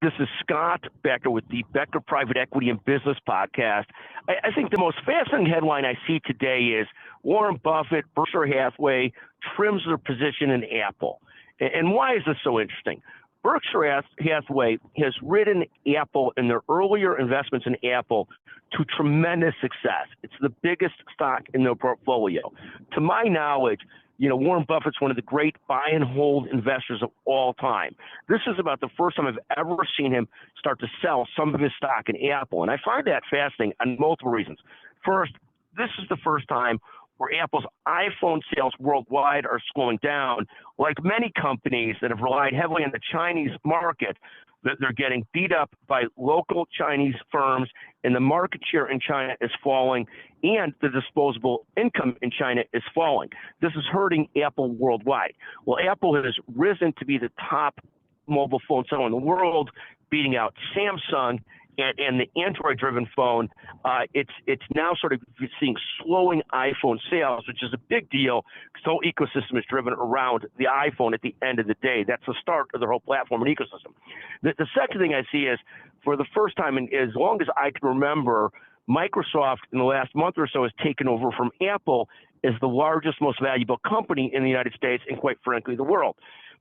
This is Scott Becker with the Becker Private Equity and Business Podcast. I think the most fascinating headline I see today is Warren Buffett, Berkshire Hathaway, trims their position in Apple. And why is this so interesting? Berkshire Hathaway has ridden Apple and their earlier investments in Apple to tremendous success. It's the biggest stock in their portfolio. To my knowledge, Warren Buffett's one of the great buy and hold investors of all time. This is about the first time I've ever seen him start to sell some of his stock in Apple. And I find that fascinating on multiple reasons. First, this is the first time where Apple's iPhone sales worldwide are slowing down. Like many companies that have relied heavily on the Chinese market, that they're getting beat up by local Chinese firms, and the market share in China is falling, and the disposable income in China is falling. This is hurting Apple worldwide. Well, Apple has risen to be the top mobile phone seller in the world, beating out Samsung and the Android-driven phone. It's now sort of seeing slowing iPhone sales, which is a big deal because the whole ecosystem is driven around the iPhone at the end of the day. That's the start of their whole platform and ecosystem. The second thing I see is, for the first time, and as long as I can remember, Microsoft in the last month or so has taken over from Apple as the largest, most valuable company in the United States and, quite frankly, the world.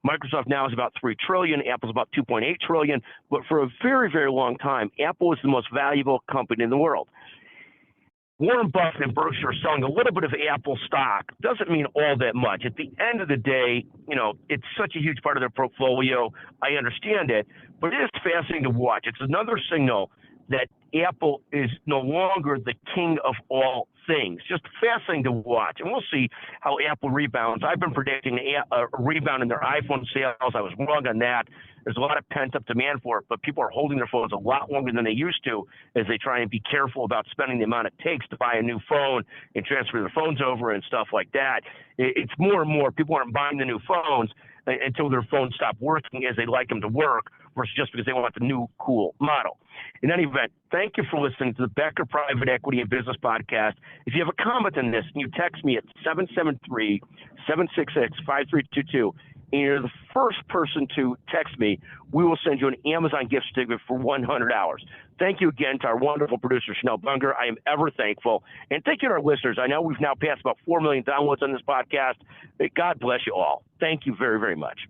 Microsoft now is about $3 trillion. Apple's about $2.8 trillion. But for a very, very long time, Apple is the most valuable company in the world. Warren Buffett and Berkshire selling a little bit of Apple stock doesn't mean all that much. At the end of the day, it's such a huge part of their portfolio. I understand it, but it is fascinating to watch. It's another signal that Apple is no longer the king of all things. Just fascinating to watch. And we'll see how Apple rebounds. I've been predicting a rebound in their iPhone sales. I was wrong on that. There's a lot of pent-up demand for it, but people are holding their phones a lot longer than they used to as they try and be careful about spending the amount it takes to buy a new phone and transfer their phones over and stuff like that. It's more and more people aren't buying the new phones until their phones stop working as they like them to work, versus just because they want the new cool model. In any event, thank you for listening to the Becker Private Equity and Business Podcast. If you have a comment on this, you text me at 773-766-5322, and you're the first person to text me, we will send you an Amazon gift certificate for $100. Thank you again to our wonderful producer, Chanel Bunger. I am ever thankful. And thank you to our listeners. I know we've now passed about 4 million downloads on this podcast. God bless you all. Thank you very, very much.